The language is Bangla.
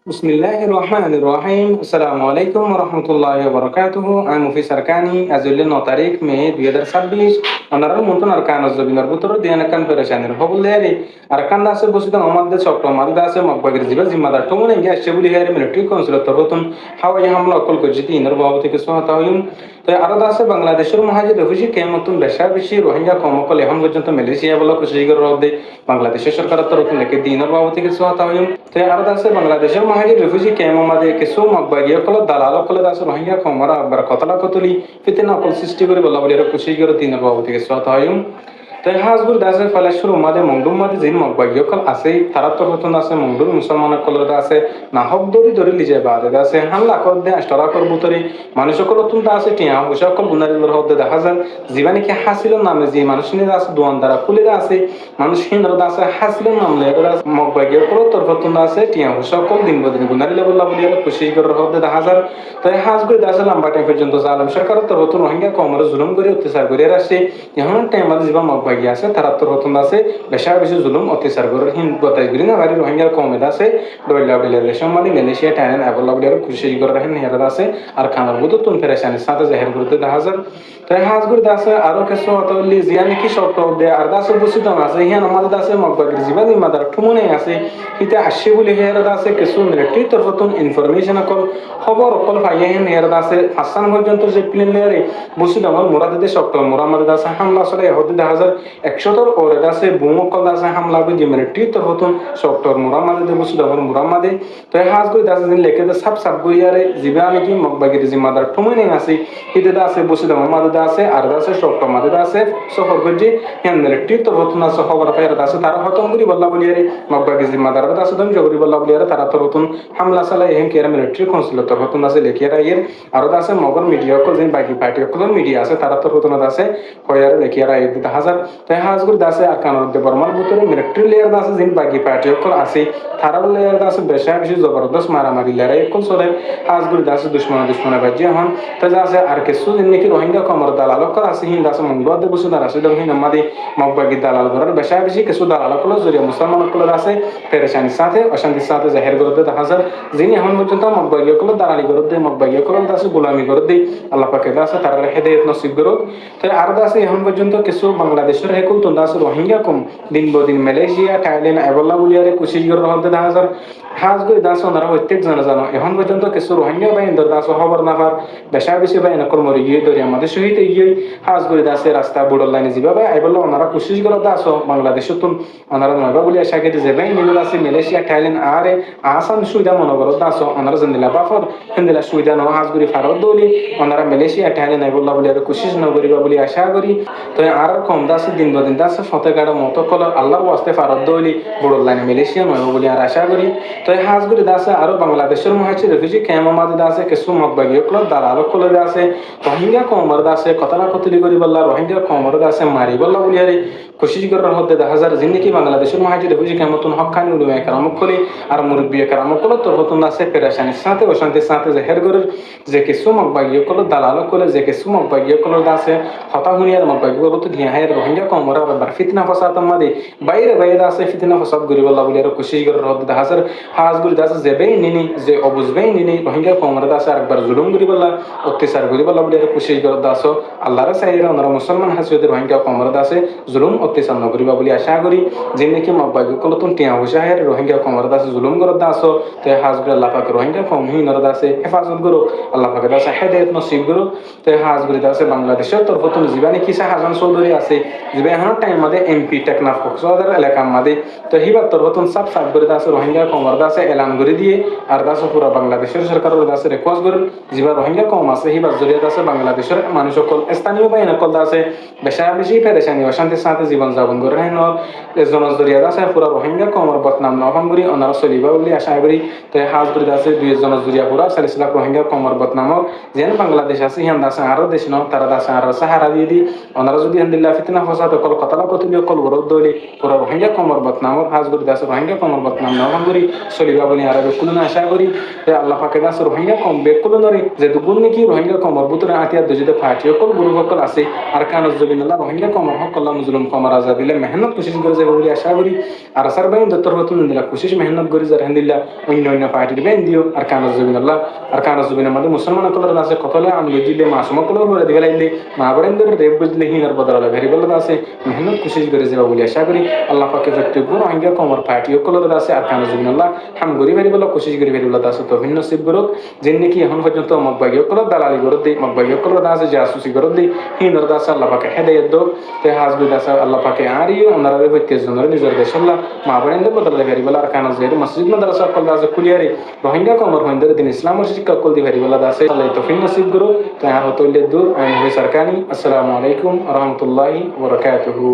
Bismillahir Rahmanir Rahim. Assalamualaikum warahmatullahi wabarakatuh. I'm Mufis Arkani. Azulil 9 তারিখ মে 2026 onarar muntun arkan azbinar butor dianakan pereshanir hobuleri arkan dase bosida amad chokto mad dase magbagir jiba zimmada tomune ngi ashebuli here military council torotun hawai hamla kol gojiti inar babu থেকে সহায়তা হইম তো আরো আছে বাংলাদেশের মহাজি রেফিউজি কেমতুন বেশা বেশি রোহিঙ্গা কমকল এখন পর্যন্ত মালয়েশিয়া বলা কুশিগর রদে বাংলাদেশের সরকার তরফ থেকে দিনের বাবু থেকে সহায়তা হইম তো আরো আছে বাংলাদেশের মহাজি রেফিউজি কেম আমাদের কিছু মগবাগিয়া কল দালাল কল আছে রোহিঙ্গা কমরা একবার কতলা কতলি ফিতনা কল সৃষ্টি করে বলা বলি কুশিগর দিনের বাবু থেকে সহায়তা হইম তাই হাজবুর দাসের ফলে শুরু মাদে মংডুম মাদে জিন মগবাগিয়কল আছে তারা তো হতন আছে মংডুর মুসলমানের কলর আছে না হক দরি দরি লিজে বাদে আছে হামলা কর দে আষ্টরা কর বুতরি মানুষ সকল তুন আছে টিয়া ও সকল গুনারিলর হদে দেখা যায় জীবানি কি হাসিল নামে যে মানুষ নিয়ে আছে দোয়ান দ্বারা খুলে আছে মানুষ হিন্দর আছে হাসিল নামলে মগবাগিয়কল তোর হতন আছে টিয়া ও সকল দিন বদিন গুনারিলে বললা বলি আর খুশি কর হদে দেখা যায় তাই হাজবুর দাসের লম্বা টাইম পর্যন্ত জালেম সরকার তোর হতন রোহিঙ্গা কমর জুলুম করে অত্যাচার করে আসছে এখন টাইম মাঝে জীবা মগবাগি আছে তারা তোর হতন আছে বেশা বেশি জুলুম অত্যাচার করে হিন্দ বতাই করি না বাড়ি রোহিঙ্গা কমে আছে ডয়লা বিলের রেশম মানে মালয়েশিয়া টাইনেন এবলা বলি আর খুশি করে রাখেন হেরা আছে আর খানার বুতো তুন ফেরেশানির সাথে জাহের করতে দেখা যায় তাই হাজগুর দাসে আরো কিছু অতলি জিয়ানি কি শর্ত দে আর দাসে বসিত আছে হিয়ান আমাদের দাসে মগবাগির জীবা দি মাদার ঠুমনে আছে হিতে আসে বলি হেরা দাসে কিছু মিলিটারি তরফতুন ইনফরমেশন কল খবর কল পাইয়ে হেন হেরা দাসে হাসান পর্যন্ত যে প্লেন লেয়ারে বসিত আমার মুরাদে শর্ত মুরামাদ দাসে হামলা চলে হতে দেখা যায় 100 ওরে দাসে বুমক কল দাসে হামলা বি যে মিলিটারি তরফতুন শর্ত মুরামাদে বসিত আমার মুরামাদে তো হাজগুর দাসে দিন লেখে দে সাব সাব গইয়ারে জীবা আমি কি মগবাগির জিম্মাদার ঠুমনে আছে হিতে দাসে বসিত আমার আছে আর দাসে শক্ত মাদে আছে সফর গজি হেনলে টিতো রতন আছে খবর পাইরা আছে তারা হতম করি বল্লা বলিয়ারে মগবাগি জিম্মাদার আছে দম জগরি বল্লা বলিয়ারে তারা তো রতন হামলা চালাই হেন কেরা মিলিটারি কনসুল তো রতন আছে লেখিয়ারা এর আর আছে মগর মিডিয়া কো যেন বাকি পার্টি কো মিডিয়া আছে তারা তো রতন আছে কয়ারে লেখিয়ারা এর দিতে হাজার তাই হাজগুর দাসে আর কানর দে বর্মার ভিতরে মিলিটারি লেয়ার আছে যেন বাকি পার্টি কো আছে তারা লেয়ার আছে বেশা বেশি জবরদস্ত মারামারি লড়াই কল সরে হাজগুর দাসে দুশমন বাজি হন তাই আছে আর কিছু দিন নাকি রোহিঙ্গা কমর দালাল কর আছে হিন্দা আছে মঙ্গলবার বসে দাঁড়া আছে দম হিন আমাদের মগবাগি দালাল করার বেশা বেশি কিছু দালাল কল জরিয়া মুসলমান কল আছে পেরেশানির সাথে অশান্তির সাথে জাহের করতে দেখা যায় যিনি এখন পর্যন্ত মগবাগি কল দালালি করতে মগবাগি কল আছে গোলামি করতে আল্লাহ পাকে আছে তার হেদায়েত নসিব করুক তাই আর আছে এখন পর্যন্ত কিছু বাংলাদেশের হেকুল তো আছে রোহিঙ্গা কম দিন বদিন মালয়েশিয়া থাইল্যান্ড এবলা বলিয়ারে কোশিশ করে হতে দেখা যায় হাজ গই দাস ওনারা প্রত্যেক জানো এখন পর্যন্ত কিছু রোহিঙ্গা বাইন দাস খবর না পার বেশা বেশি বাইন কল মরি গিয়ে ধরে আমাদের সহিত গিয়ে হাজ গই দাসে রাস্তা বুড়ল লাইনে যাবা ভাই আইবল ওনারা কোশিশ করে দাস বাংলাদেশে তো ওনারা নয়বা বলি আশা করে যে ভাই নিল আছে মালয়েশিয়া থাইল্যান্ড আরে আসান সুবিধা মনে করো দাস ওনারা জানিলা বাফর হিন্দিলা সুবিধা ন হাজ গরি ফারত দলি ওনারা মালয়েশিয়া থাইল্যান্ড আইবল বলি আর কোশিশ ন করিবা বলি আশা করি তো আর কম দাস দিন বদিন দাস ফতে গাড়া মতো কল আল্লাহর ওয়াস্তে ফারত দলি বুড়ল লাইনে মালয়েশিয়া নয়বা বলি আর আশা করি তো হাজ গরি দাস আর বাংলাদেশের মহাচি রেফিউজি ক্যাম্প আমাদের দাসে কিছু মগবাগি কল দালাল কল দাসে রোহিঙ্গা কমর দাসে কতলা কতলি করি বললা রোহিঙ্গা কমর দাসে মারি বললা বলি আরে কোশিশ করার হতে দেখা যায় জিন্দিকি বাংলাদেশের মহাজি রেফিউজি ক্যাম্পতুন হকানি উলুমে কারামক কলি আর মুরব্বী কারামক কল তোর হতুন দাসে পেরেশানির সাথে অশান্তির সাথে জাহের করে যে কিছু মগবাগি কল দালাল কল যে কিছু মগবাগি কল দাসে হতা হুনিয়ার মগবাগি কল তো ঘিয়া হায় রোহিঙ্গা কমর আর ফিতনা ফসাদ আমাদে বাইরে বাইরে দাসে ফিতনা ফসাদ করি বললা বলি আর কোশিশ করার হতে দেখা যায় হাজ গুলি দাসে যেবেই নিনি যে অবুঝবেই নিনি রোহিঙ্গা কমর দাসে আরেকবার জুলুম করি বললা অত্যাচার করি বললা বলি আর কোশিশ করে দাস আল্লাহর চাইরা ওনারা মুসলমান হাসিদের রোহিঙ্গা কমর দাসে জুলুম অত্যাচার নকরিবা বলি আশা করি যে নাকি মগবাগি কল তুন টিয়া হুসাহের রোহিঙ্গা কমর দাসে জুলুম করত দাস তে হাজ গুলি আল্লাহ পাক রোহিঙ্গা কম হিনর দাসে হেফাজত করুক আল্লাহ পাক দাসে হেদায়েত নসিব করুক তে হাজ গুলি দাসে বাংলাদেশের তরফতুন জীবানি কিসা হাসান চৌধুরী আছে জীবা এখন টাইম মাদে এমপি টেকনাফ কক্সবাজার এলাকার মাদে তো হিবার তরফতুন সাব সাব করে দাসে রোহিঙ্গা কমর দাসে এলান করে দিয়ে আর দাসে পুরা বাংলাদেশের সরকারের দাসে রিকোয়েস্ট করুন জীবা রোহিঙ্গা কম আছে হিবার জরিয়া দাসে বাংলাদেশের মানুষ সকল স্থানীয় বাহিনী কল দাসে বেশা বেশি পেরেশানি অশান্তির সাথে জীবন যাপন করে হেন এজনের জরিয়া দাসে পুরা রোহিঙ্গা কমর বদনাম নহম করি ওনারা চলিবা বলি আশা করি তো হাজ করে দাসে দুই জনের জরিয়া পুরা 40 লাখ রোহিঙ্গা কমর বদনাম যেন বাংলাদেশ আছে হিয়ান দাসে আরো দেশ ন তারা দাসে আরো সাহারা দিয়ে দি ওনারা যদি হিন্দিল্লা ফিতনা ফসাদ সাথে কল কথালা কতুলি কল গরদ দইলে পুরো রোহিঙ্গা কমর বদনামর হাজ করি দাস রোহিঙ্গা কমর বদনাম নাম করি সলিবা বলি আর বেকুলন আশা করি যে আল্লাহ পাকে দাস রোহিঙ্গা কম বেকুলনরে যে দুগুণ নাকি রোহিঙ্গা কমর বুতরে আতিয়ার দুজিতে ফাটি কল গুরু সকল আছে আর কানজ জবিনাল্লাহ রোহিঙ্গা কমর হকল্লাহ মুজলুম কমর আজাদিল্লাহ মেহনত কোশিশ করে যাবে বলে আশা করি আর আসার বাইন দত্তর হতুন দিলা কোশিশ মেহনত করে যার হান্দিল্লাহ অন্য অন্য পার্টির বাইন দিও আর কানজ জবিনাল্লাহ আর কানজ জবিনের মধ্যে মুসলমান কলর আছে কতলে আমি জিলে মাসুম কলর হয়ে দিবেলাইলে মা বরেন্দ্র দেব বুঝলে হিনার বদলালে ভেরিবল আছে মেহনত কোশিশ করে যাবে বলে আশা করি আল্লাহ পাকে যতটুকু রোহিঙ্গা কমর পার্টি কলর আছে আর কানজ জবিনাল্লাহ হাম গরি ভেরিবল কোশিশ করে ভেরিবল আছে তো ভিন্ন নসিব গরক যে নাকি এখন পর্যন্ত মকবাগিও কলর দালালি গরত দেই মকবাগিও কলর আছে জাসুসি গরত দেই হিনার দাস আল্লাহ পাকে হেদায়েত দো তে হাজবি দাস আল্লাহ পাকে আরিও ওনারা হইতে জনের নিজের দেশ আল্লাহ মা বরেন্দ্র বদলালে ভেরিবল আর কানজ জের মসজিদ মাদ্রাসা কল দাস কুলিয়ারে রোহিঙ্গা কমর হইন্দর দিন ইসলামের শিক্ষা কল দি ভেরিবল দাস আল্লাহ তো ভিন্ন নসিব গরক তে আর হতলে দূর আমি সরকানি আসসালামু আলাইকুম ওয়া রাহমাতুল্লাহি ওয়া বারাকাতুহু